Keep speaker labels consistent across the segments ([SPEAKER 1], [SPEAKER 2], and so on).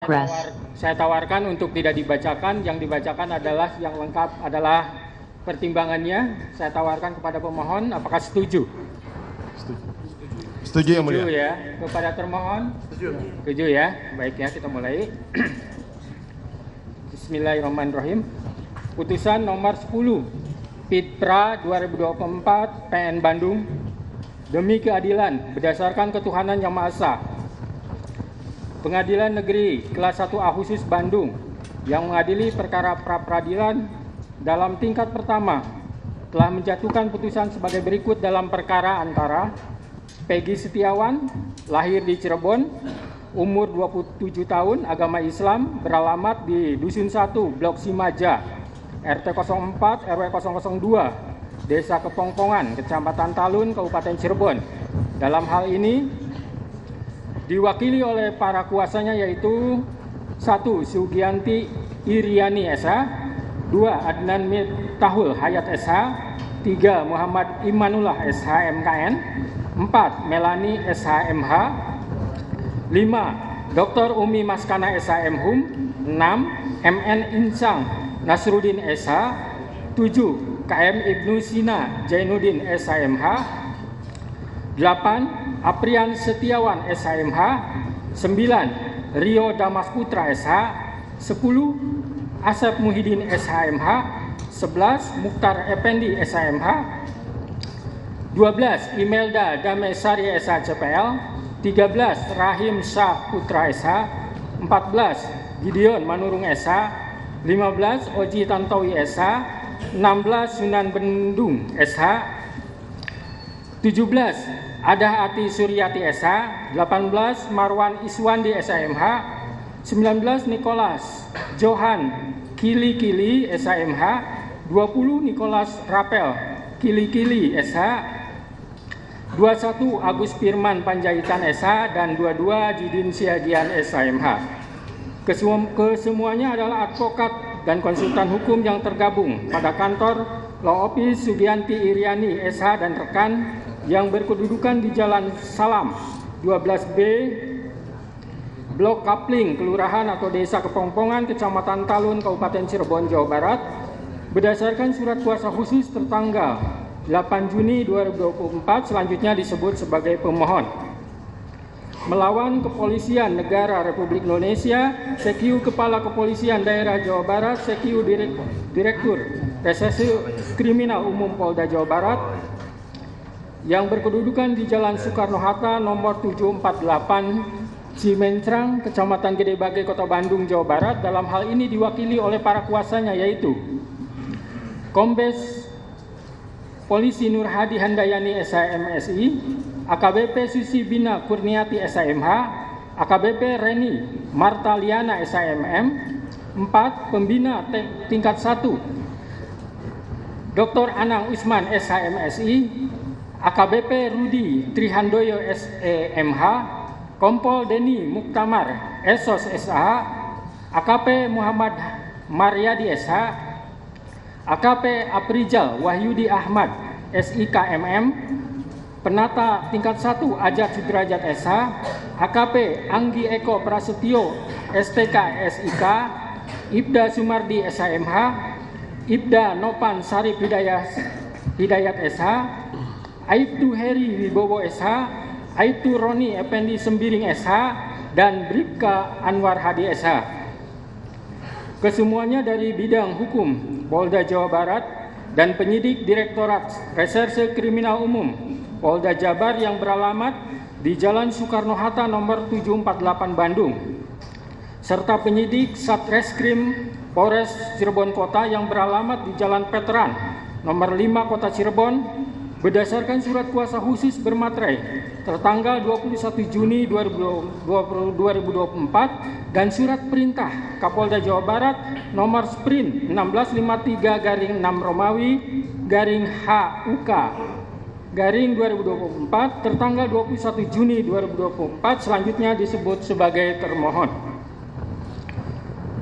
[SPEAKER 1] progress.
[SPEAKER 2] Saya tawarkan untuk tidak dibacakan. Yang dibacakan adalah yang lengkap adalah pertimbangannya. Saya tawarkan kepada pemohon, apakah setuju?
[SPEAKER 3] Setuju yang mulia.
[SPEAKER 2] Setuju ya. Kepada termohon? Setuju ya. Baik ya, kita mulai. Bismillahirrahmanirrahim. Putusan nomor 10 Pitpra 2024 PN Bandung. Demi keadilan berdasarkan ketuhanan Yang Maha Esa, Pengadilan Negeri Kelas 1A Khusus Bandung yang mengadili perkara pra-peradilan dalam tingkat pertama telah menjatuhkan putusan sebagai berikut dalam perkara antara Peggy Setiawan, lahir di Cirebon, umur 27 tahun, agama Islam, beralamat di Dusun 1, Blok Simaja, RT 04 RW 002, Desa Kepongpongan, Kecamatan Talun, Kabupaten Cirebon. Dalam hal ini diwakili oleh para kuasanya yaitu 1. Sugianti Iriani SH, 2. Adnan Miftahul Hayat SH, 3. Muhammad Imanullah SH MKN, 4. Melani SH MH, 5. Dr. Umi Maskana SH MHUM, 6. MN Insang Nasruddin SH, 7. KM Ibnu Sina Jainuddin SHMH, 8. Aprian Setiawan SHMH, 9. Rio Damas Putra SH, 10. Asep Muhyiddin SHMH, 11. Mukhtar Effendi SHMH, 12. Imelda Damesari SH CPL, 13. Rahim Syah Putra SH, 14. Gideon Manurung SH, 15. Oji Tantowi SH, 16. Sunan Bendung SH, 17. Adah Ati Suryati SH, 18. Marwan Iswandi SHMH, 19. Nicholas Johan Kili Kili SHMH, 20. Nicholas Rapel Kili Kili SH, 21. Agus Firman Panjaitan SH, dan 22. Jidin Siagian SHMH. Kesemuanya adalah advokat dan konsultan hukum yang tergabung pada kantor Law Office Sugianti Iriani SH dan rekan yang berkedudukan di Jalan Salam 12B, Blok Kapling, Kelurahan atau Desa Kepongpongan, Kecamatan Talun, Kabupaten Cirebon, Jawa Barat, berdasarkan surat kuasa khusus tertanggal 8 Juni 2024, selanjutnya disebut sebagai pemohon. Melawan Kepolisian Negara Republik Indonesia, CQ Kepala Kepolisian Daerah Jawa Barat, CQ Direktur Reserse Kriminal Umum Polda Jawa Barat, yang berkedudukan di Jalan Soekarno-Hatta nomor 748 Cimencrang, Kecamatan Gede Bage, Kota Bandung, Jawa Barat. Dalam hal ini diwakili oleh para kuasanya yaitu Kombes Polisi Nur Hadi Handayani SHMSI, AKBP Susi Bina Kurniati SHMH, AKBP Reni Martaliana SHMM, 4. Pembina tingkat 1 Dr. Anang Usman SHMSI, AKBP Rudi Trihandoyo SEMH, Kompol Deni Muktamar Esos SH, AKP Muhammad Maryadi SH, AKP Aprijal Wahyudi Ahmad SIKMM, Penata tingkat 1 Ajat Sudrajat SH, AKP Anggi Eko Prasetyo STK SIK, Ibda Sumardi SHMH, Ibda Nopan Sarip Hidayat SH, Aibtu Heri Wibowo SH, Aibtu Roni Effendi Sembiring SH, dan Bribka Anwar Hadi SH. Kesemuanya dari bidang hukum Polda Jawa Barat dan penyidik Direktorat Reserse Kriminal Umum Polda Jabar yang beralamat di Jalan Soekarno-Hatta nomor 748 Bandung, serta penyidik Satreskrim Polres Cirebon Kota yang beralamat di Jalan Veteran nomor 5 Kota Cirebon, berdasarkan surat kuasa khusus bermaterai tertanggal 21 Juni 2024 dan surat perintah Kapolda Jawa Barat nomor Sprint 1653/6 Romawi HUK garing 2024 tertanggal 21 Juni 2024, selanjutnya disebut sebagai termohon.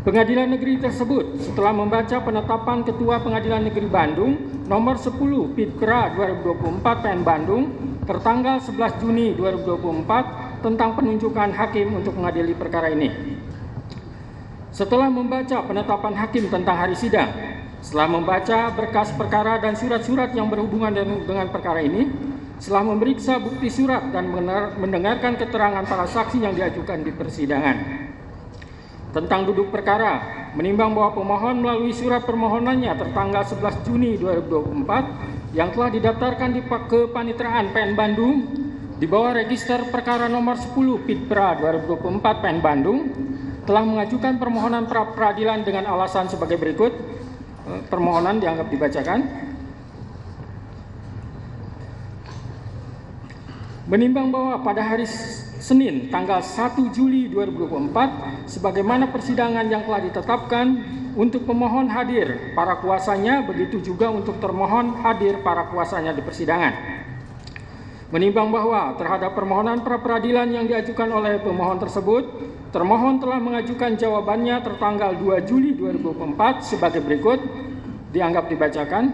[SPEAKER 2] Pengadilan negeri tersebut setelah membaca penetapan Ketua Pengadilan Negeri Bandung nomor 10 Pitpra 2024 PN Bandung tertanggal 11 Juni 2024 tentang penunjukan hakim untuk mengadili perkara ini. Setelah membaca penetapan hakim tentang hari sidang, setelah membaca berkas perkara dan surat-surat yang berhubungan dengan perkara ini, setelah memeriksa bukti surat dan mendengarkan keterangan para saksi yang diajukan di persidangan. Tentang duduk perkara, menimbang bahwa pemohon melalui surat permohonannya tertanggal 11 Juni 2024 yang telah didaftarkan di Kepanitraan PN Bandung di bawah register perkara nomor 10 Pitpra 2024 PN Bandung telah mengajukan permohonan pra peradilan dengan alasan sebagai berikut. Permohonan dianggap dibacakan. Menimbang bahwa pada hari Senin tanggal 1 Juli 2024 sebagaimana persidangan yang telah ditetapkan untuk pemohon hadir para kuasanya, begitu juga untuk termohon hadir para kuasanya di persidangan. Menimbang bahwa terhadap permohonan pra peradilan yang diajukan oleh pemohon tersebut, termohon telah mengajukan jawabannya tertanggal 2 Juli 2024 sebagai berikut, dianggap dibacakan.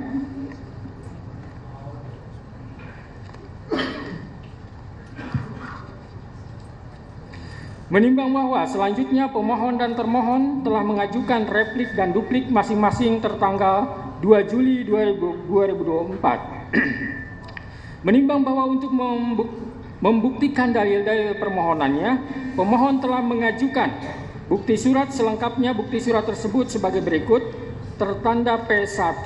[SPEAKER 2] Menimbang bahwa selanjutnya pemohon dan termohon telah mengajukan replik dan duplik masing-masing tertanggal 2 Juli 2024. Menimbang bahwa untuk membuktikan dalil-dalil permohonannya, pemohon telah mengajukan bukti surat selengkapnya. Bukti surat tersebut sebagai berikut, tertanda P1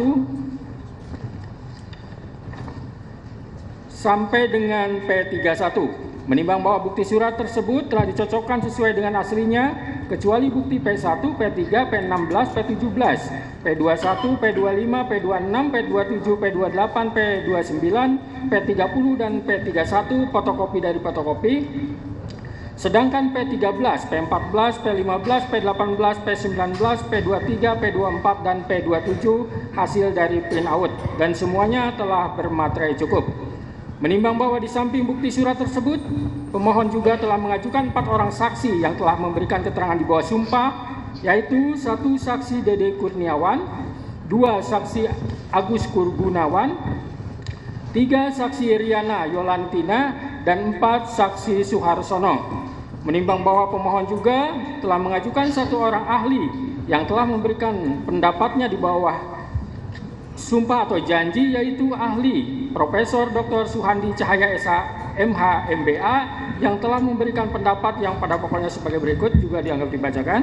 [SPEAKER 2] sampai dengan P31. Menimbang bahwa bukti surat tersebut telah dicocokkan sesuai dengan aslinya, kecuali bukti P1, P3, P16, P17, P21, P25, P26, P27, P28, P29, P30, dan P31 fotokopi dari fotokopi. Sedangkan P13, P14, P15, P18, P19, P23, P24, dan P27 hasil dari print out, dan semuanya telah bermaterai cukup. Menimbang bahwa di samping bukti surat tersebut, pemohon juga telah mengajukan 4 orang saksi yang telah memberikan keterangan di bawah sumpah, yaitu 1 saksi Dede Kurniawan, 2 saksi Agus Kurgunawan, 3 saksi Riana Yolantina, dan 4 saksi Suharsono. Menimbang bahwa pemohon juga telah mengajukan 1 orang ahli yang telah memberikan pendapatnya di bawah sumpah atau janji, yaitu ahli Profesor Dr. Suhandi Cahaya SH MH MBA yang telah memberikan pendapat yang pada pokoknya sebagai berikut, juga dianggap dibacakan.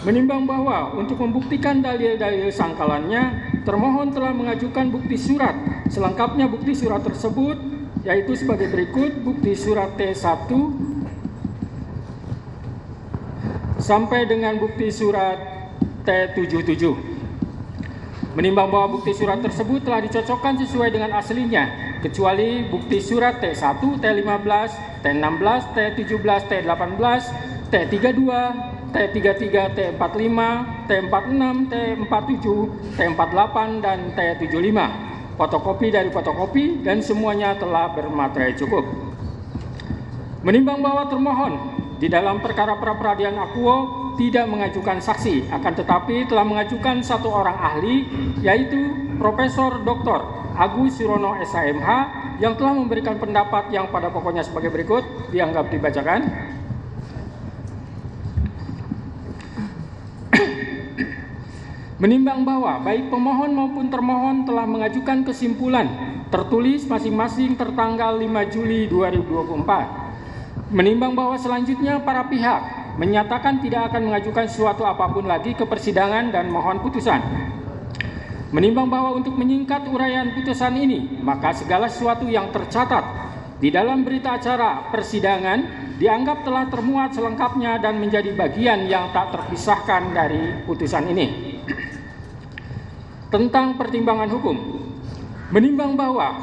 [SPEAKER 2] Menimbang bahwa untuk membuktikan dalil-dalil sangkalannya, termohon telah mengajukan bukti surat selengkapnya. Bukti surat tersebut yaitu sebagai berikut: bukti surat T1 sampai dengan bukti surat T77. Menimbang bahwa bukti surat tersebut telah dicocokkan sesuai dengan aslinya, kecuali bukti surat T1, T15, T16, T17, T18, T32, T33, T45, T46, T47, T48, dan T75. Fotokopi dari fotokopi, dan semuanya telah bermaterai cukup. Menimbang bahwa termohon di dalam perkara pra peradilan akuo tidak mengajukan saksi, akan tetapi telah mengajukan 1 orang ahli, yaitu Profesor Dr. Agus Surono SHMH yang telah memberikan pendapat yang pada pokoknya sebagai berikut, dianggap dibacakan. Menimbang bahwa baik pemohon maupun termohon telah mengajukan kesimpulan tertulis masing-masing tertanggal 5 Juli 2024. Menimbang bahwa selanjutnya para pihak menyatakan tidak akan mengajukan sesuatu apapun lagi ke persidangan dan mohon putusan. Menimbang bahwa untuk menyingkat uraian putusan ini, maka segala sesuatu yang tercatat di dalam berita acara persidangan dianggap telah termuat selengkapnya dan menjadi bagian yang tak terpisahkan dari putusan ini. Tentang pertimbangan hukum, menimbang bahwa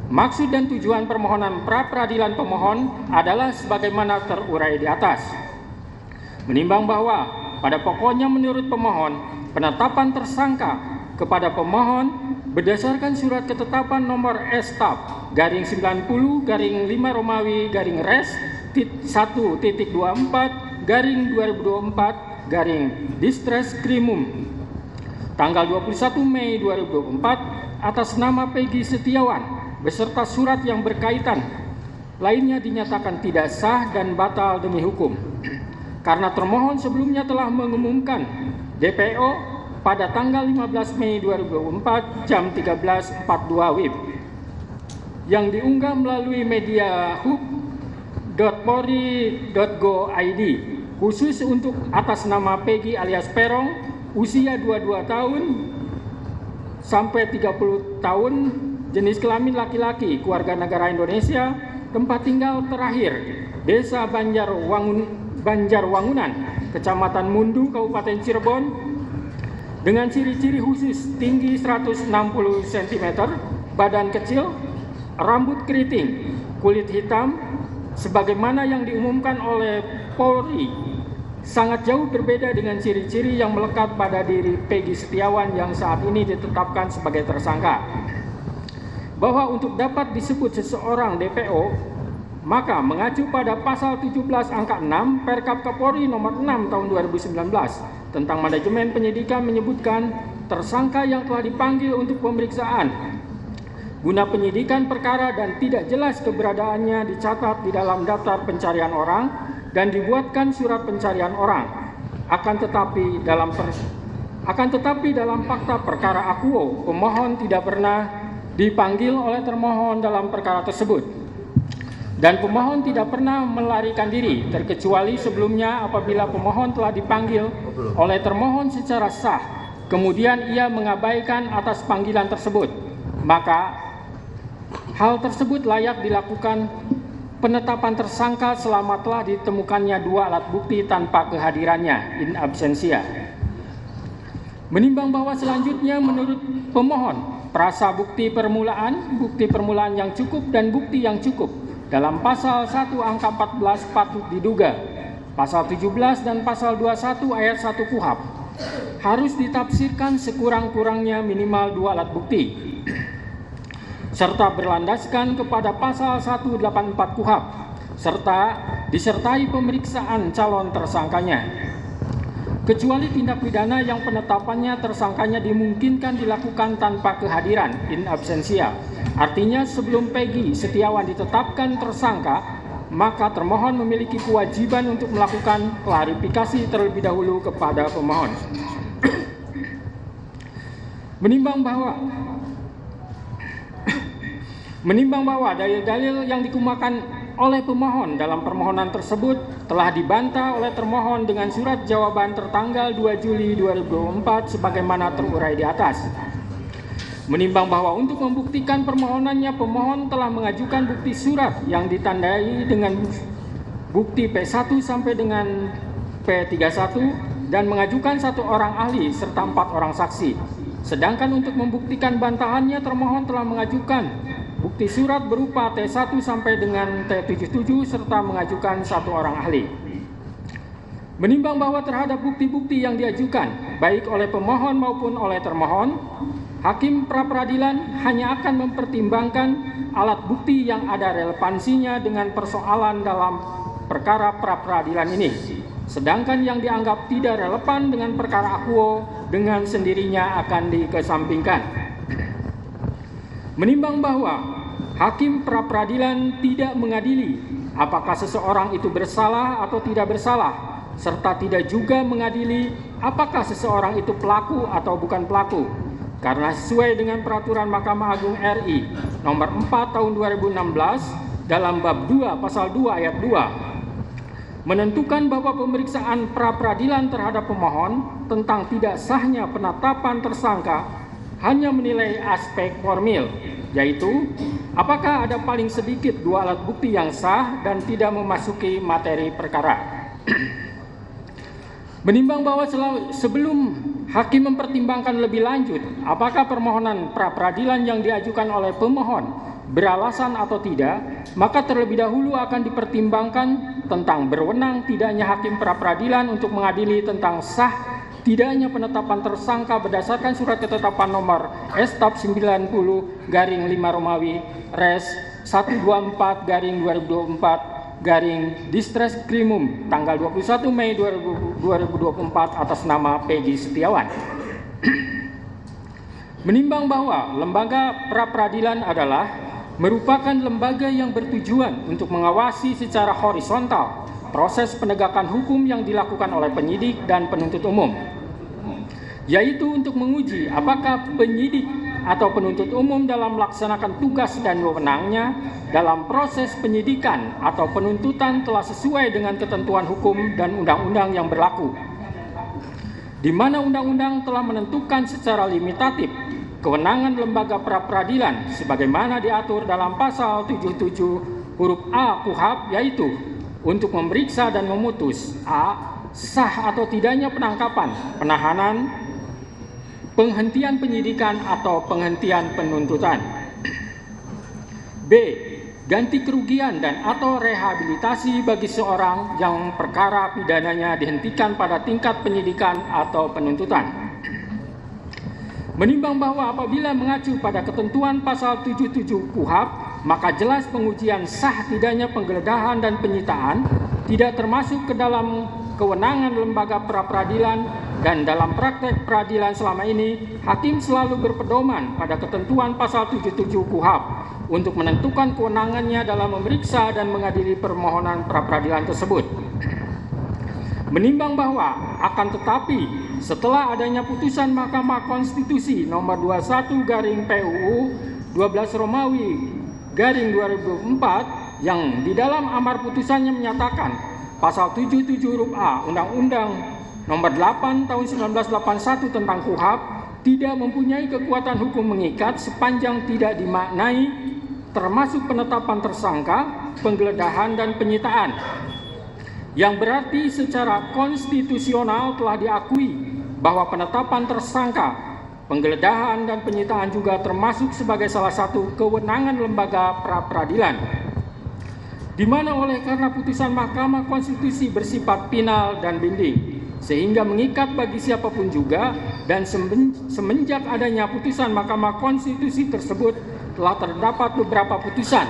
[SPEAKER 2] maksud dan tujuan permohonan pra peradilan pemohon adalah sebagaimana terurai di atas. Menimbang bahwa pada pokoknya menurut pemohon, penetapan tersangka kepada pemohon berdasarkan surat ketetapan nomor S-TAP garing 90 garing 5 Romawi garing Res 1.24 garing 2024 garing Distres Krimum tanggal 21 Mei 2024 atas nama Peggy Setiawan beserta surat yang berkaitan lainnya dinyatakan tidak sah dan batal demi hukum. Karena termohon sebelumnya telah mengumumkan DPO pada tanggal 15 Mei 2024 jam 13.42 WIB yang diunggah melalui media hub.polri.go.id khusus untuk atas nama Peggy alias Peron, usia 22 tahun sampai 30 tahun, jenis kelamin laki-laki, keluarga negara Indonesia, tempat tinggal terakhir Desa Banjarwangunan, Kecamatan Mundu, Kabupaten Cirebon, dengan ciri-ciri khusus tinggi 160 cm, badan kecil, rambut keriting, kulit hitam, sebagaimana yang diumumkan oleh Polri, sangat jauh berbeda dengan ciri-ciri yang melekat pada diri Peggy Setiawan yang saat ini ditetapkan sebagai tersangka. Bahwa untuk dapat disebut seseorang DPO, maka mengacu pada pasal 17 angka 6 Perkap Kapolri nomor 6 tahun 2019 tentang manajemen penyidikan menyebutkan tersangka yang telah dipanggil untuk pemeriksaan guna penyidikan perkara dan tidak jelas keberadaannya dicatat di dalam daftar pencarian orang dan dibuatkan surat pencarian orang. Akan tetapi dalam fakta perkara akuo, pemohon tidak pernah dipanggil oleh termohon dalam perkara tersebut, dan pemohon tidak pernah melarikan diri, terkecuali sebelumnya apabila pemohon telah dipanggil oleh termohon secara sah, kemudian ia mengabaikan atas panggilan tersebut, maka hal tersebut layak dilakukan penetapan tersangka selama telah ditemukannya dua alat bukti tanpa kehadirannya in absentia. Menimbang bahwa selanjutnya menurut pemohon, prasa bukti permulaan yang cukup dan bukti yang cukup dalam pasal 1 angka 14 patut diduga, pasal 17 dan pasal 21 ayat 1 KUHP harus ditafsirkan sekurang-kurangnya minimal dua alat bukti, serta berlandaskan kepada pasal 184 KUHP, serta disertai pemeriksaan calon tersangkanya. Kecuali tindak pidana yang penetapannya tersangkanya dimungkinkan dilakukan tanpa kehadiran in absentia. Artinya sebelum Peggy Setiawan ditetapkan tersangka, maka termohon memiliki kewajiban untuk melakukan klarifikasi terlebih dahulu kepada pemohon. Menimbang bahwa dalil-dalil yang dikemukakan oleh pemohon dalam permohonan tersebut telah dibantah oleh termohon dengan surat jawaban tertanggal 2 Juli 2024 sebagaimana terurai di atas. Menimbang bahwa untuk membuktikan permohonannya, pemohon telah mengajukan bukti surat yang ditandai dengan bukti P1 sampai dengan P31 dan mengajukan 1 orang ahli serta 4 orang saksi. Sedangkan untuk membuktikan bantahannya, termohon telah mengajukan bukti surat berupa T1 sampai dengan T77 serta mengajukan 1 orang ahli. Menimbang bahwa terhadap bukti-bukti yang diajukan baik oleh pemohon maupun oleh termohon, hakim pra-peradilan hanya akan mempertimbangkan alat bukti yang ada relevansinya dengan persoalan dalam perkara pra-peradilan ini. Sedangkan yang dianggap tidak relevan dengan perkara akuo dengan sendirinya akan dikesampingkan. Menimbang bahwa hakim pra-peradilan tidak mengadili apakah seseorang itu bersalah atau tidak bersalah, serta tidak juga mengadili apakah seseorang itu pelaku atau bukan pelaku, karena sesuai dengan peraturan Mahkamah Agung RI nomor 4 tahun 2016 dalam bab 2 pasal 2 ayat 2 menentukan bahwa pemeriksaan pra-peradilan terhadap pemohon tentang tidak sahnya penetapan tersangka hanya menilai aspek formil, yaitu apakah ada paling sedikit 2 alat bukti yang sah dan tidak memasuki materi perkara. Menimbang bahwa sebelum hakim mempertimbangkan lebih lanjut apakah permohonan pra-peradilan yang diajukan oleh pemohon beralasan atau tidak, maka terlebih dahulu akan dipertimbangkan tentang berwenang tidaknya hakim pra-peradilan untuk mengadili tentang sah tidaknya penetapan tersangka berdasarkan surat ketetapan nomor Staf 90 garing 5 Romawi Res 124/2024 garing Distreskrimum tanggal 21 Mei 2024 atas nama Peggy Setiawan. Menimbang bahwa lembaga pra-peradilan adalah merupakan lembaga yang bertujuan untuk mengawasi secara horizontal proses penegakan hukum yang dilakukan oleh penyidik dan penuntut umum, yaitu untuk menguji apakah penyidik atau penuntut umum dalam melaksanakan tugas dan wewenangnya dalam proses penyidikan atau penuntutan telah sesuai dengan ketentuan hukum dan undang-undang yang berlaku, di mana undang-undang telah menentukan secara limitatif kewenangan lembaga pra-peradilan sebagaimana diatur dalam pasal 77 huruf A KUHP, yaitu untuk memeriksa dan memutus a. sah atau tidaknya penangkapan, penahanan, penghentian penyidikan atau penghentian penuntutan. B. Ganti kerugian dan atau rehabilitasi bagi seorang yang perkara pidananya dihentikan pada tingkat penyidikan atau penuntutan. Menimbang bahwa apabila mengacu pada ketentuan pasal 77 KUHP, maka jelas pengujian sah tidaknya penggeledahan dan penyitaan tidak termasuk ke dalam kewenangan lembaga pra-peradilan, dan dalam praktek peradilan selama ini, hakim selalu berpedoman pada ketentuan pasal 77 KUHP untuk menentukan kewenangannya dalam memeriksa dan mengadili permohonan pra-peradilan tersebut. Menimbang bahwa akan tetapi setelah adanya putusan Mahkamah Konstitusi nomor 21 garing PUU 12 Romawi garing 2004 yang di dalam amar putusannya menyatakan pasal 77 huruf A Undang-Undang nomor 8 tahun 1981 tentang KUHP tidak mempunyai kekuatan hukum mengikat sepanjang tidak dimaknai termasuk penetapan tersangka, penggeledahan dan penyitaan, yang berarti secara konstitusional telah diakui bahwa penetapan tersangka, penggeledahan dan penyitaan juga termasuk sebagai salah satu kewenangan lembaga pra-peradilan, di mana oleh karena putusan Mahkamah Konstitusi bersifat final dan binding, sehingga mengikat bagi siapapun juga, dan semenjak adanya putusan Mahkamah Konstitusi tersebut telah terdapat beberapa putusan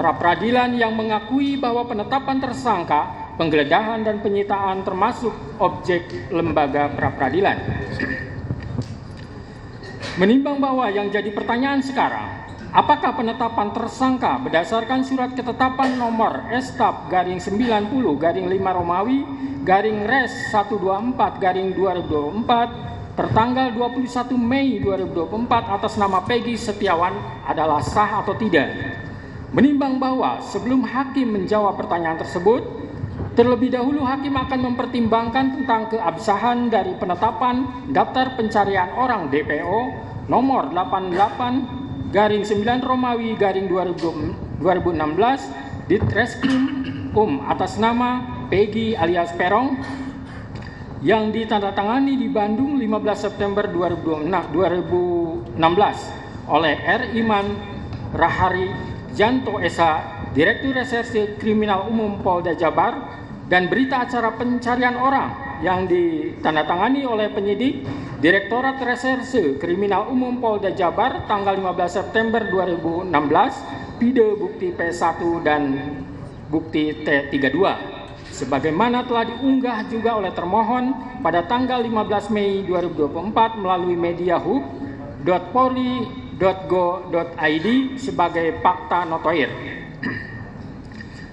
[SPEAKER 2] pra-peradilan yang mengakui bahwa penetapan tersangka, penggeledahan dan penyitaan termasuk objek lembaga pra-peradilan. Menimbang bahwa yang jadi pertanyaan sekarang, apakah penetapan tersangka berdasarkan surat ketetapan nomor Estap garing 90 garing 5 Romawi garing Res 124 garing 2024 tertanggal 21 Mei 2024 atas nama Peggy Setiawan adalah sah atau tidak? Menimbang bahwa sebelum hakim menjawab pertanyaan tersebut, terlebih dahulu hakim akan mempertimbangkan tentang keabsahan dari penetapan daftar pencarian orang DPO nomor 88 garing 9 Romawi garing 2016 Ditreskrim atas nama Peggy alias Perong yang ditandatangani di Bandung 15 September 2016 oleh R. Iman Rahari Janto Esa, Direktur Reserse Kriminal Umum Polda Jabar, dan berita acara pencarian orang yang ditandatangani oleh penyidik Direktorat Reserse Kriminal Umum Polda Jabar tanggal 15 September 2016, pide bukti P1 dan bukti T32, sebagaimana telah diunggah juga oleh termohon pada tanggal 15 Mei 2024 melalui media hub.polri.go.id sebagai fakta notoir.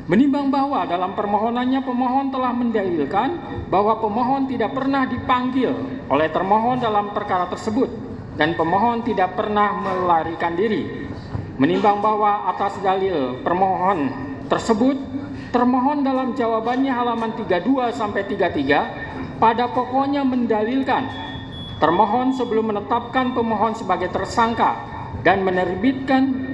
[SPEAKER 2] Menimbang bahwa dalam permohonannya pemohon telah mendalilkan bahwa pemohon tidak pernah dipanggil oleh termohon dalam perkara tersebut dan pemohon tidak pernah melarikan diri. Menimbang bahwa atas dalil permohon tersebut, termohon dalam jawabannya halaman 32 sampai 33 pada pokoknya mendalilkan termohon sebelum menetapkan pemohon sebagai tersangka dan menerbitkan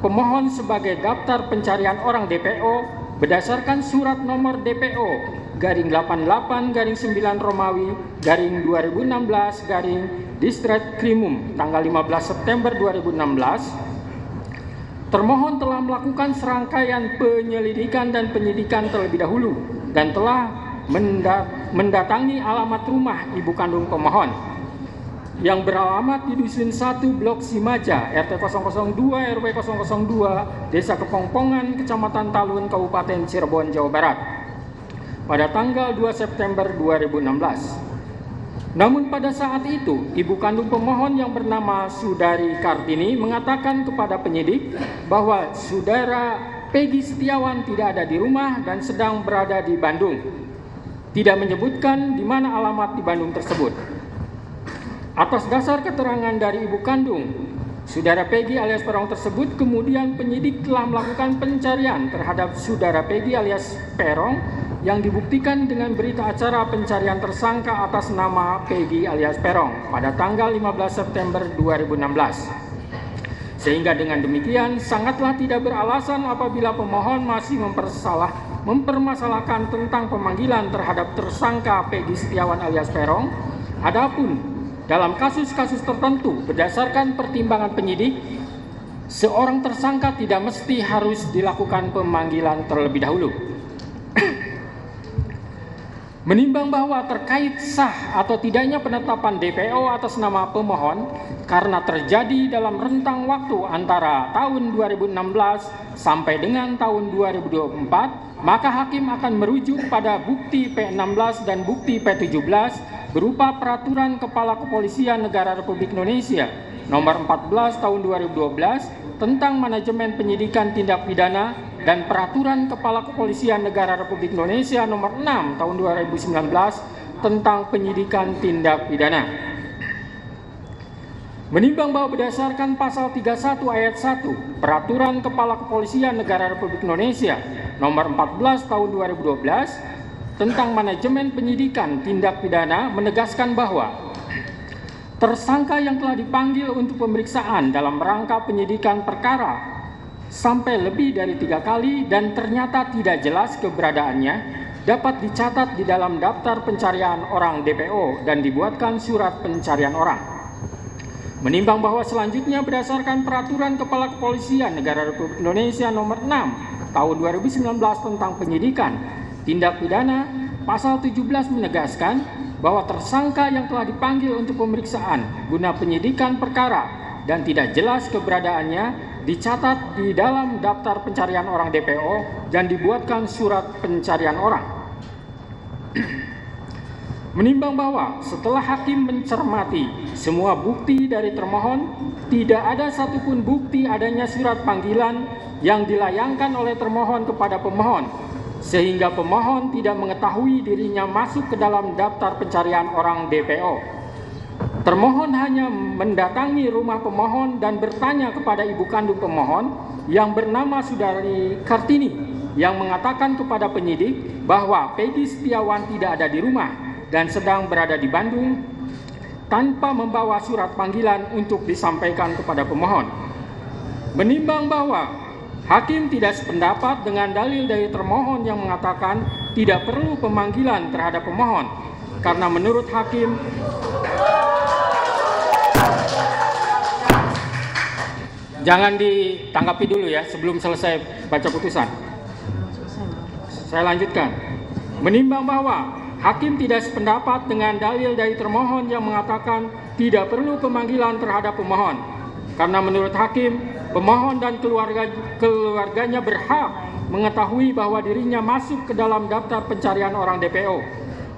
[SPEAKER 2] pemohon sebagai daftar pencarian orang DPO berdasarkan surat nomor DPO garing 88 garing 9 Romawi garing 2016 garing Distreskrimum tanggal 15 September 2016, termohon telah melakukan serangkaian penyelidikan dan penyidikan terlebih dahulu dan telah mendatangi alamat rumah ibu kandung pemohon yang beralamat di Dusun 1 Blok Simaja, RT 002 RW 002, Desa Kepongpongan, Kecamatan Talun, Kabupaten Cirebon, Jawa Barat, pada tanggal 2 September 2016. Namun pada saat itu, ibu kandung pemohon yang bernama Saudari Kartini mengatakan kepada penyidik bahwa saudara Peggy Setiawan tidak ada di rumah dan sedang berada di Bandung. Tidak menyebutkan di mana alamat di Bandung tersebut. Atas dasar keterangan dari ibu kandung, saudara Peggy alias Peron tersebut, kemudian penyidik telah melakukan pencarian terhadap saudara Peggy alias Peron yang dibuktikan dengan berita acara pencarian tersangka atas nama Peggy alias Peron pada tanggal 15 September 2016. Sehingga dengan demikian sangatlah tidak beralasan apabila pemohon masih mempermasalahkan tentang pemanggilan terhadap tersangka Peggy Setiawan alias Peron. Adapun dalam kasus-kasus tertentu berdasarkan pertimbangan penyidik, seorang tersangka tidak mesti harus dilakukan pemanggilan terlebih dahulu. Menimbang bahwa terkait sah atau tidaknya penetapan DPO atas nama pemohon karena terjadi dalam rentang waktu antara tahun 2016 sampai dengan tahun 2024, maka hakim akan merujuk pada bukti P16 dan bukti P17 berupa Peraturan Kepala Kepolisian Negara Republik Indonesia Nomor 14 Tahun 2012 tentang Manajemen Penyidikan Tindak Pidana dan Peraturan Kepala Kepolisian Negara Republik Indonesia Nomor 6 Tahun 2019 tentang Penyidikan Tindak Pidana. Menimbang bahwa berdasarkan pasal 31 ayat 1 Peraturan Kepala Kepolisian Negara Republik Indonesia Nomor 14 Tahun 2012 tentang Manajemen Penyidikan Tindak Pidana menegaskan bahwa tersangka yang telah dipanggil untuk pemeriksaan dalam rangka penyidikan perkara sampai lebih dari 3 kali dan ternyata tidak jelas keberadaannya dapat dicatat di dalam daftar pencarian orang DPO dan dibuatkan surat pencarian orang. Menimbang bahwa selanjutnya berdasarkan Peraturan Kepala Kepolisian Negara Republik Indonesia Nomor 6 Tahun 2019 tentang Penyidikan Tindak Pidana, pasal 17 menegaskan bahwa tersangka yang telah dipanggil untuk pemeriksaan guna penyidikan perkara dan tidak jelas keberadaannya dicatat di dalam daftar pencarian orang DPO dan dibuatkan surat pencarian orang. Menimbang bahwa setelah hakim mencermati semua bukti dari termohon, tidak ada satupun bukti adanya surat panggilan yang dilayangkan oleh termohon kepada pemohon, sehingga pemohon tidak mengetahui dirinya masuk ke dalam daftar pencarian orang DPO. Termohon hanya mendatangi rumah pemohon dan bertanya kepada ibu kandung pemohon yang bernama Saudari Kartini yang mengatakan kepada penyidik bahwa Peggy Setiawan tidak ada di rumah dan sedang berada di Bandung tanpa membawa surat panggilan untuk disampaikan kepada pemohon. Menimbang bahwa hakim tidak sependapat dengan dalil dari termohon yang mengatakan tidak perlu pemanggilan terhadap pemohon karena menurut hakim jangan ditanggapi dulu ya sebelum selesai baca putusan. Saya lanjutkan. Menimbang bahwa hakim tidak sependapat dengan dalil dari termohon yang mengatakan tidak perlu pemanggilan terhadap pemohon karena menurut hakim pemohon dan keluarganya berhak mengetahui bahwa dirinya masuk ke dalam daftar pencarian orang DPO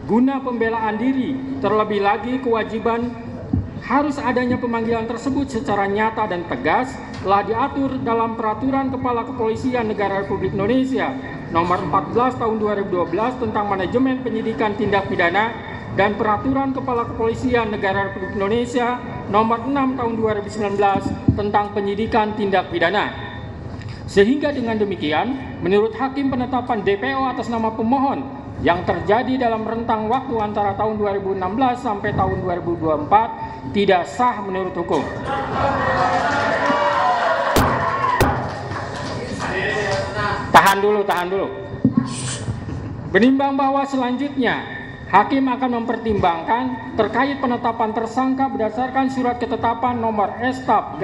[SPEAKER 2] guna pembelaan diri. Terlebih lagi kewajiban harus adanya pemanggilan tersebut secara nyata dan tegas telah diatur dalam Peraturan Kepala Kepolisian Negara Republik Indonesia Nomor 14 Tahun 2012 tentang Manajemen Penyidikan Tindak Pidana dan Peraturan Kepala Kepolisian Negara Republik Indonesia Nomor 6 Tahun 2019 tentang Penyidikan Tindak Pidana. Sehingga dengan demikian, menurut hakim penetapan DPO atas nama pemohon yang terjadi dalam rentang waktu antara tahun 2016 sampai tahun 2024 tidak sah menurut hukum. Tahan dulu. Menimbang bahwa selanjutnya hakim akan mempertimbangkan terkait penetapan tersangka berdasarkan surat ketetapan nomor S/90/5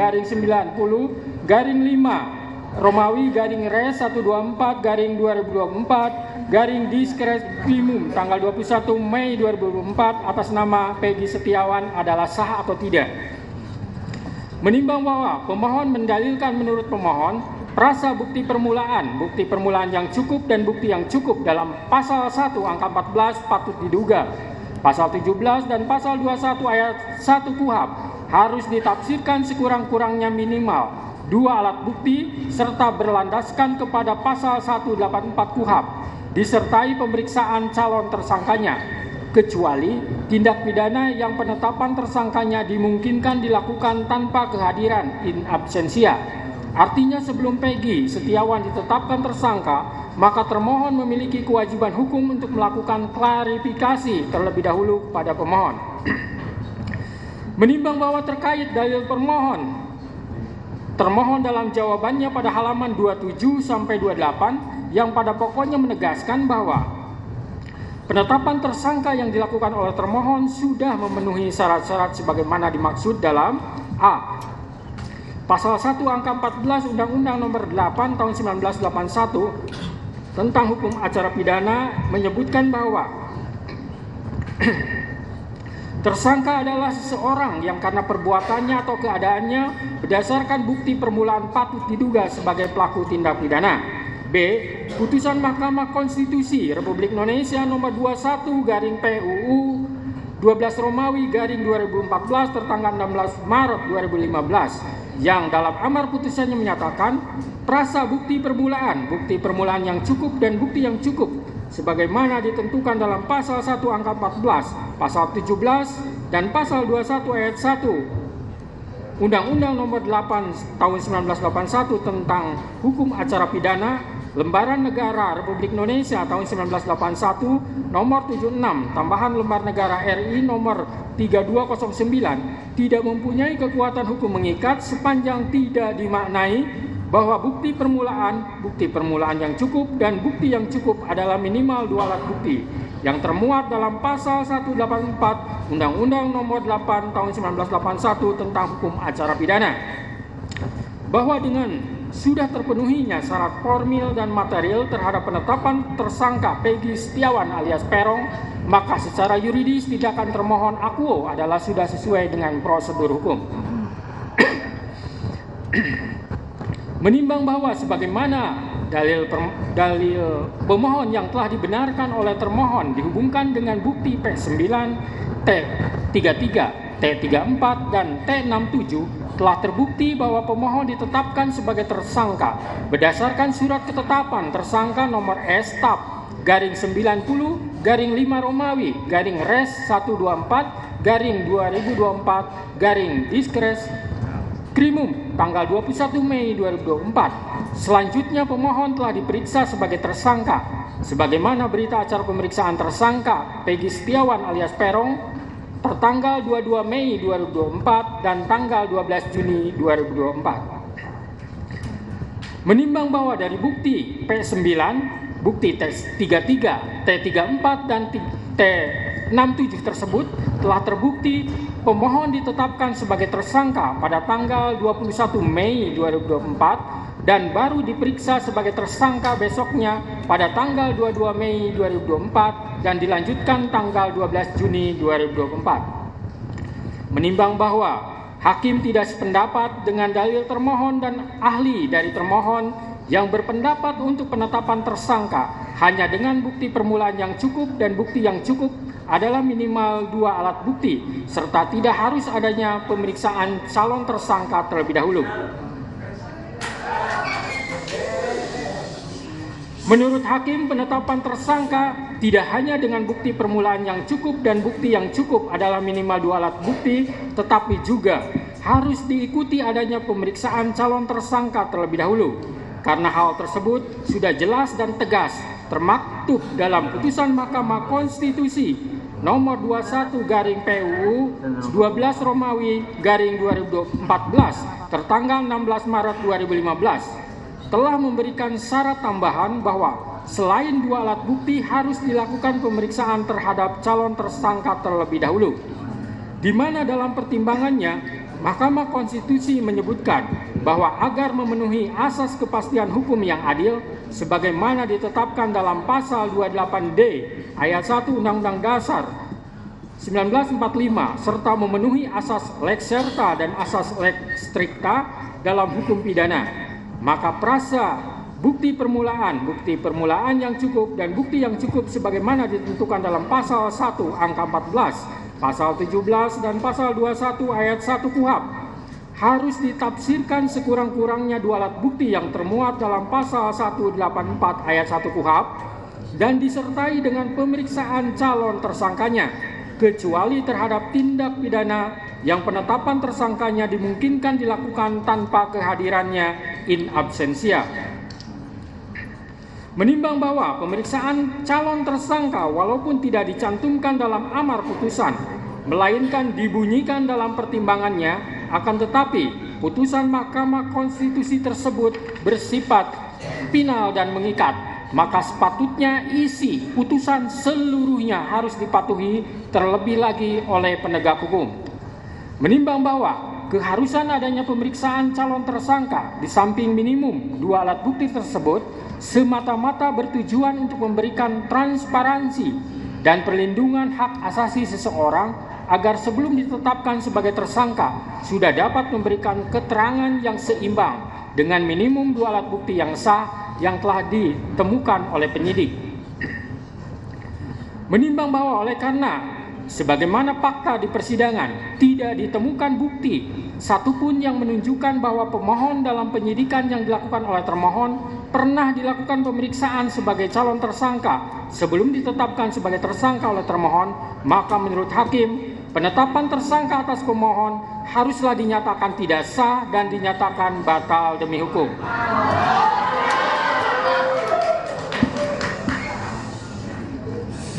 [SPEAKER 2] Romawi /Res 124/2024 Diskrimum tanggal 21 Mei 2024 atas nama Peggy Setiawan adalah sah atau tidak. Menimbang bahwa pemohon mendalilkan menurut pemohon prasa bukti permulaan yang cukup dan bukti yang cukup dalam pasal 1 angka 14 patut diduga Pasal 17 dan Pasal 21 ayat 1 KUHP harus ditafsirkan sekurang-kurangnya minimal 2 alat bukti serta berlandaskan kepada Pasal 184 KUHP disertai pemeriksaan calon tersangkanya, kecuali tindak pidana yang penetapan tersangkanya dimungkinkan dilakukan tanpa kehadiran in absentia. Artinya sebelum Peggy Setiawan ditetapkan tersangka, maka termohon memiliki kewajiban hukum untuk melakukan klarifikasi terlebih dahulu pada pemohon. Menimbang bahwa terkait dalil termohon dalam jawabannya pada halaman 27 sampai 28 yang pada pokoknya menegaskan bahwa penetapan tersangka yang dilakukan oleh termohon sudah memenuhi syarat-syarat sebagaimana dimaksud dalam A. Pasal 1 angka 14 Undang-Undang Nomor 8 Tahun 1981 tentang hukum acara pidana menyebutkan bahwa tersangka adalah seseorang yang karena perbuatannya atau keadaannya berdasarkan bukti permulaan patut diduga sebagai pelaku tindak pidana. B. Putusan Mahkamah Konstitusi Republik Indonesia Nomor 21 garing PUU 12 Romawi garing 2014 tertanggal 16 Maret 2015 yang dalam amar putusannya menyatakan prasa bukti permulaan yang cukup dan bukti yang cukup sebagaimana ditentukan dalam Pasal 1 angka 14, Pasal 17 dan Pasal 21 ayat 1 Undang-Undang Nomor 8 Tahun 1981 tentang hukum acara pidana, Lembaran Negara Republik Indonesia tahun 1981 nomor 76 tambahan Lembar Negara RI nomor 3209 tidak mempunyai kekuatan hukum mengikat sepanjang tidak dimaknai bahwa bukti permulaan yang cukup dan bukti yang cukup adalah minimal 2 alat bukti yang termuat dalam Pasal 184 Undang-Undang Nomor 8 Tahun 1981 tentang hukum acara pidana, bahwa dengan sudah terpenuhinya syarat formil dan material terhadap penetapan tersangka Peggy Setiawan alias Peron, maka secara yuridis tindakan termohon akuo adalah sudah sesuai dengan prosedur hukum. Menimbang bahwa sebagaimana dalil pemohon yang telah dibenarkan oleh termohon dihubungkan dengan bukti P9, T33, T34, dan T67 telah terbukti bahwa pemohon ditetapkan sebagai tersangka berdasarkan surat ketetapan tersangka nomor S/TAP garing 90 garing 5 Romawi garing Res 124 garing 2024 garing Diskres Krimum tanggal 21 Mei 2024. Selanjutnya pemohon telah diperiksa sebagai tersangka sebagaimana berita acara pemeriksaan tersangka Peggy Setiawan alias Peron tertanggal 22 Mei 2024 dan tanggal 12 Juni 2024. Menimbang bahwa dari bukti P9, bukti T33, T34, dan T67 tersebut telah terbukti pemohon ditetapkan sebagai tersangka pada tanggal 21 Mei 2024 dan baru diperiksa sebagai tersangka besoknya pada tanggal 22 Mei 2024 dan dilanjutkan tanggal 12 Juni 2024. Menimbang bahwa hakim tidak sependapat dengan dalil termohon dan ahli dari termohon yang berpendapat untuk penetapan tersangka hanya dengan bukti permulaan yang cukup dan bukti yang cukup adalah minimal 2 alat bukti serta tidak harus adanya pemeriksaan calon tersangka terlebih dahulu. Menurut hakim, penetapan tersangka tidak hanya dengan bukti permulaan yang cukup dan bukti yang cukup adalah minimal 2 alat bukti, tetapi juga harus diikuti adanya pemeriksaan calon tersangka terlebih dahulu. Karena hal tersebut sudah jelas dan tegas termaktub dalam putusan Mahkamah Konstitusi nomor 21 garing PUU 12 Romawi garing 2014 tertanggal 16 Maret 2015. Telah memberikan syarat tambahan bahwa selain 2 alat bukti harus dilakukan pemeriksaan terhadap calon tersangka terlebih dahulu, di mana dalam pertimbangannya Mahkamah Konstitusi menyebutkan bahwa agar memenuhi asas kepastian hukum yang adil sebagaimana ditetapkan dalam Pasal 28D ayat 1 Undang-Undang Dasar 1945 serta memenuhi asas lex serta dan asas lex stricta dalam hukum pidana, maka prasa bukti permulaan yang cukup dan bukti yang cukup sebagaimana ditentukan dalam pasal 1 angka 14, pasal 17 dan pasal 21 ayat 1 KUHP harus ditafsirkan sekurang-kurangnya dua alat bukti yang termuat dalam pasal 184 ayat 1 KUHP dan disertai dengan pemeriksaan calon tersangkanya, kecuali terhadap tindak pidana yang penetapan tersangkanya dimungkinkan dilakukan tanpa kehadirannya in absentia. Menimbang bahwa pemeriksaan calon tersangka walaupun tidak dicantumkan dalam amar putusan, melainkan dibunyikan dalam pertimbangannya, akan tetapi putusan Mahkamah Konstitusi tersebut bersifat final dan mengikat, maka sepatutnya isi putusan seluruhnya harus dipatuhi terlebih lagi oleh penegak hukum. Menimbang bahwa keharusan adanya pemeriksaan calon tersangka di samping minimum dua alat bukti tersebut semata-mata bertujuan untuk memberikan transparansi dan perlindungan hak asasi seseorang agar sebelum ditetapkan sebagai tersangka sudah dapat memberikan keterangan yang seimbang dengan minimum dua alat bukti yang sah yang telah ditemukan oleh penyidik. Menimbang bahwa oleh karena sebagaimana fakta di persidangan tidak ditemukan bukti satupun yang menunjukkan bahwa pemohon dalam penyidikan yang dilakukan oleh termohon pernah dilakukan pemeriksaan sebagai calon tersangka sebelum ditetapkan sebagai tersangka oleh termohon, maka menurut hakim penetapan tersangka atas pemohon haruslah dinyatakan tidak sah dan dinyatakan batal demi hukum.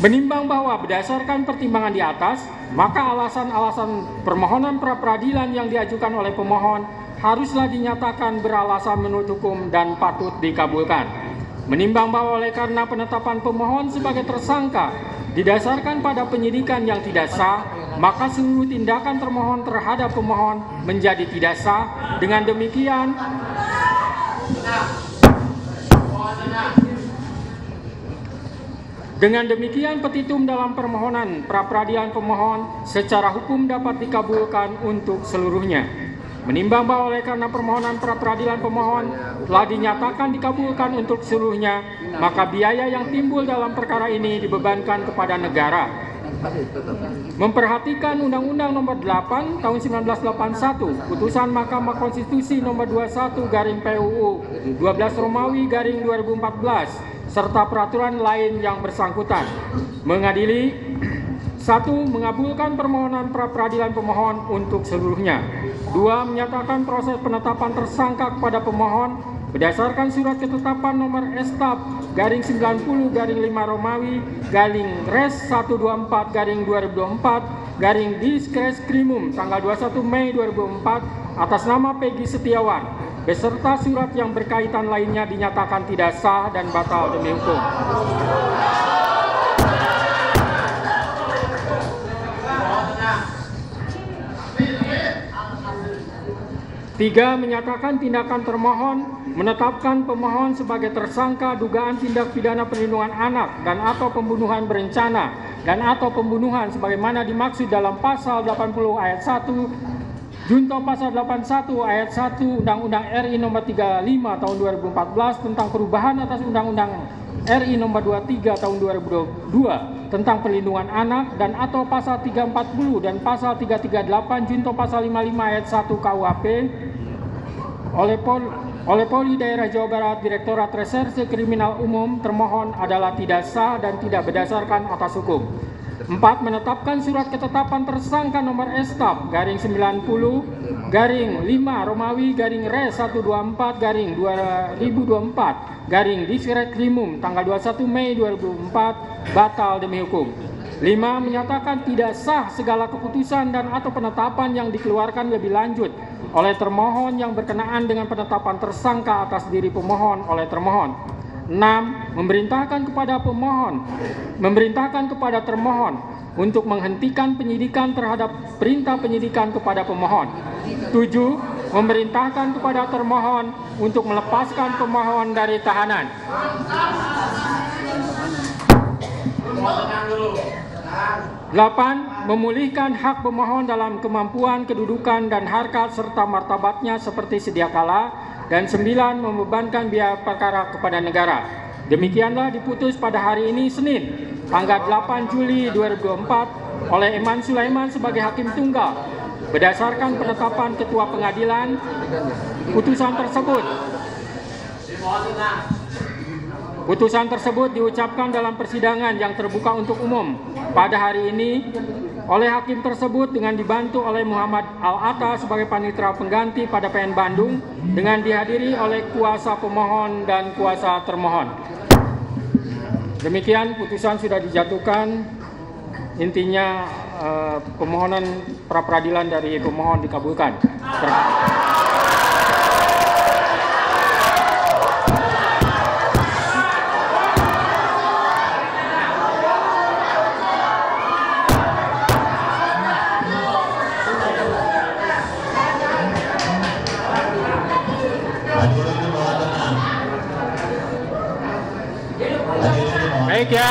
[SPEAKER 2] Menimbang bahwa berdasarkan pertimbangan di atas, maka alasan-alasan permohonan pra-peradilan yang diajukan oleh pemohon haruslah dinyatakan beralasan menurut hukum dan patut dikabulkan. Menimbang bahwa oleh karena penetapan pemohon sebagai tersangka didasarkan pada penyidikan yang tidak sah, maka seluruh tindakan termohon terhadap pemohon menjadi tidak sah. Dengan demikian petitum dalam permohonan pra-peradilan pemohon secara hukum dapat dikabulkan untuk seluruhnya. Menimbang bahwa oleh karena permohonan pra-peradilan pemohon telah dinyatakan dikabulkan untuk seluruhnya, maka biaya yang timbul dalam perkara ini dibebankan kepada negara. Memperhatikan Undang-Undang Nomor 8 Tahun 1981, Putusan Mahkamah Konstitusi Nomor 21 garing PUU 12 Romawi garing 2014, serta peraturan lain yang bersangkutan. Mengadili 1. Mengabulkan permohonan pra-peradilan pemohon untuk seluruhnya. 2. Menyatakan proses penetapan tersangka kepada pemohon berdasarkan surat ketetapan nomor Estap garing 90 garing 5 Romawi garing Res 124 garing 2024 garing Diskreskrimum tanggal 21 Mei 2004 atas nama Peggy Setiawan beserta surat yang berkaitan lainnya dinyatakan tidak sah dan batal demi hukum. Tiga, menyatakan tindakan termohon menetapkan pemohon sebagai tersangka dugaan tindak pidana perlindungan anak dan atau pembunuhan berencana dan atau pembunuhan sebagaimana dimaksud dalam pasal 80 ayat 1 Junto pasal 81 ayat 1 Undang-Undang RI nomor 35 tahun 2014 tentang perubahan atas Undang-Undang RI nomor 23 tahun 2022 tentang perlindungan anak dan atau pasal 340 dan pasal 338 Junto pasal 55 ayat 1 KUHP oleh Polri Daerah Jawa Barat Direktorat Reserse Kriminal Umum termohon adalah tidak sah dan tidak berdasarkan atas hukum. 4. Menetapkan surat ketetapan tersangka nomor Estap garing 90 garing 5 Romawi garing Res 124 garing 2024 garing Diskreskrimum tanggal 21 Mei 2004 batal demi hukum. 5. Menyatakan tidak sah segala keputusan dan atau penetapan yang dikeluarkan lebih lanjut oleh termohon yang berkenaan dengan penetapan tersangka atas diri pemohon oleh termohon. 6. Memerintahkan kepada termohon untuk menghentikan penyidikan terhadap perintah penyidikan kepada pemohon. 7. Memerintahkan kepada termohon untuk melepaskan pemohon dari tahanan. 8. Memulihkan hak pemohon dalam kemampuan, kedudukan, dan harkat serta martabatnya seperti sedia kala dan 9 membebankan biaya perkara kepada negara. Demikianlah diputus pada hari ini Senin, tanggal 8 Juli 2024 oleh Eman Sulaiman sebagai Hakim Tunggal. Berdasarkan penetapan Ketua Pengadilan, putusan tersebut diucapkan dalam persidangan yang terbuka untuk umum pada hari ini oleh hakim tersebut dengan dibantu oleh Muhammad Al-Atta sebagai panitera pengganti pada PN Bandung dengan dihadiri oleh kuasa pemohon dan kuasa termohon. Demikian putusan sudah dijatuhkan. Intinya pemohonan pra peradilan dari pemohon dikabulkan. Baik ya.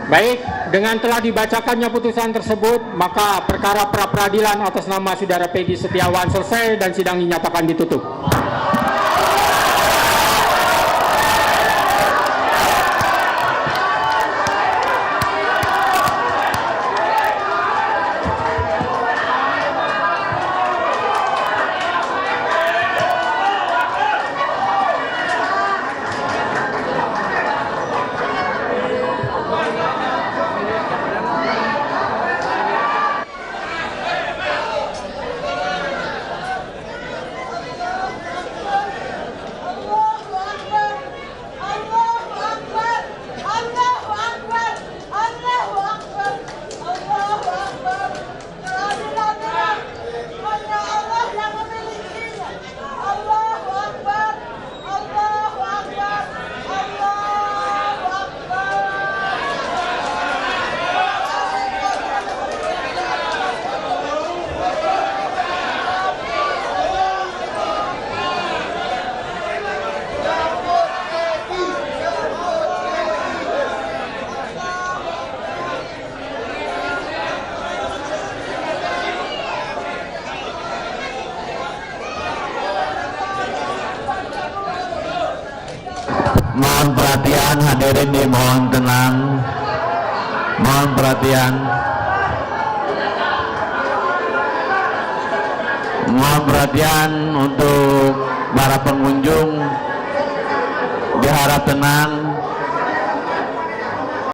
[SPEAKER 2] Baik, dengan telah dibacakannya putusan tersebut, maka perkara pra peradilan atas nama Saudara Peggy Setiawan selesai dan sidang dinyatakan ditutup.
[SPEAKER 1] Mohon perhatian hadirin, dimohon tenang. Mohon perhatian. Mohon perhatian untuk para pengunjung. Diharap tenang.